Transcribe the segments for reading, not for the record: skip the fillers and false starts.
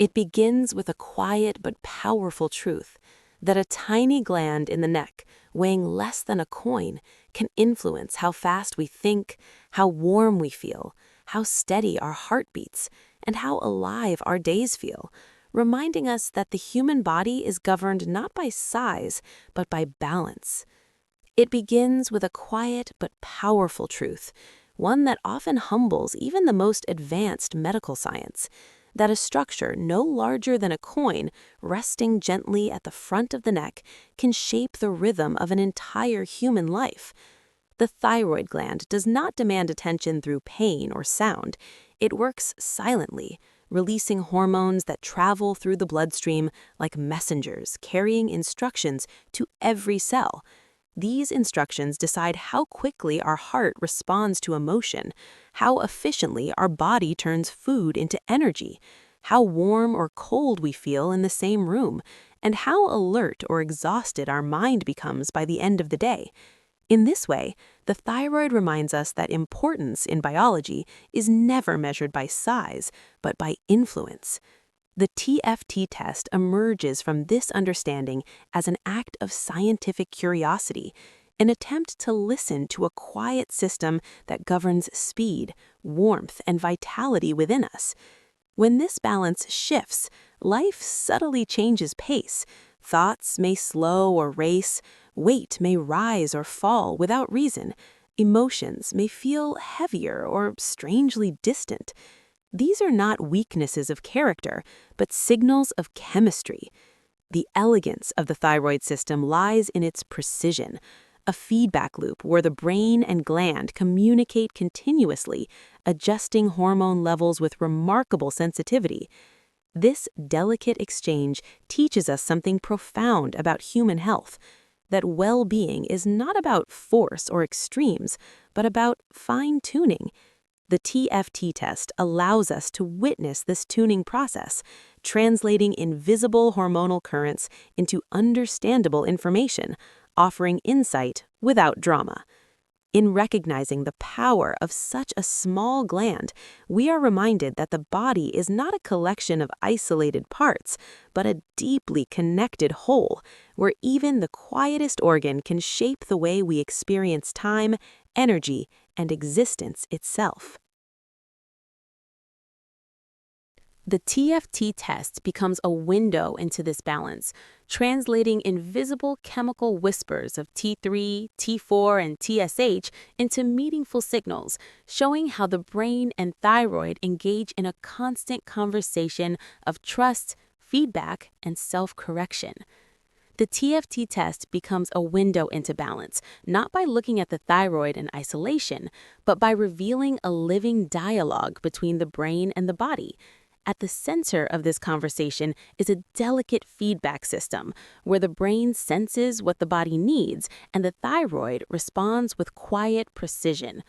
It begins with a quiet but powerful truth that a tiny gland in the neck, weighing less than a coin, can influence how fast we think, how warm we feel, how steady our heart beats, and how alive our days feel, reminding us that the human body is governed not by size, but by balance. It begins with a quiet but powerful truth, one that often humbles even the most advanced medical science, that a structure no larger than a coin resting gently at the front of the neck can shape the rhythm of an entire human life. The thyroid gland does not demand attention through pain or sound. It works silently, releasing hormones that travel through the bloodstream like messengers carrying instructions to every cell. These instructions decide how quickly our heart responds to emotion, how efficiently our body turns food into energy, how warm or cold we feel in the same room, and how alert or exhausted our mind becomes by the end of the day. In this way, the thyroid reminds us that importance in biology is never measured by size, but by influence. The TFT test emerges from this understanding as an act of scientific curiosity, an attempt to listen to a quiet system that governs speed, warmth, and vitality within us. When this balance shifts, life subtly changes pace. Thoughts may slow or race, weight may rise or fall without reason, emotions may feel heavier or strangely distant. These are not weaknesses of character, but signals of chemistry. The elegance of the thyroid system lies in its precision, a feedback loop where the brain and gland communicate continuously, adjusting hormone levels with remarkable sensitivity. This delicate exchange teaches us something profound about human health, that well-being is not about force or extremes, but about fine-tuning. The TFT test allows us to witness this tuning process, translating invisible hormonal currents into understandable information, offering insight without drama. In recognizing the power of such a small gland, we are reminded that the body is not a collection of isolated parts, but a deeply connected whole, where even the quietest organ can shape the way we experience time, energy, and existence itself. The TFT test becomes a window into this balance, translating invisible chemical whispers of T3, T4, and TSH into meaningful signals, showing how the brain and thyroid engage in a constant conversation of trust, feedback, and self-correction. The TFT test becomes a window into balance, not by looking at the thyroid in isolation, but by revealing a living dialogue between the brain and the body. At the center of this conversation is a delicate feedback system where the brain senses what the body needs and the thyroid responds with quiet precision.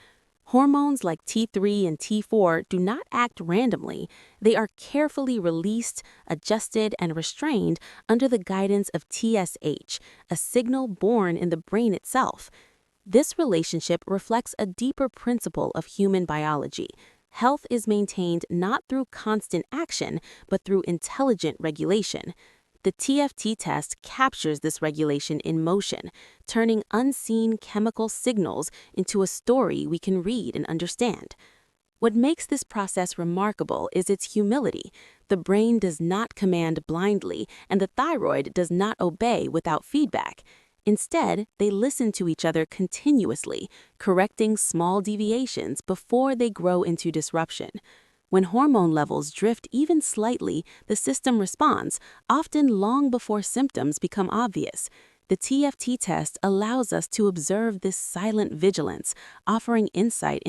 Hormones like T3 and T4 do not act randomly. They are carefully released, adjusted, and restrained under the guidance of TSH, a signal born in the brain itself. This relationship reflects a deeper principle of human biology. Health is maintained not through constant action, but through intelligent regulation. The TFT test captures this regulation in motion, turning unseen chemical signals into a story we can read and understand. What makes this process remarkable is its humility. The brain does not command blindly, and the thyroid does not obey without feedback. Instead, they listen to each other continuously, correcting small deviations before they grow into disruption. When hormone levels drift even slightly, the system responds, often long before symptoms become obvious. The TFT test allows us to observe this silent vigilance, offering insight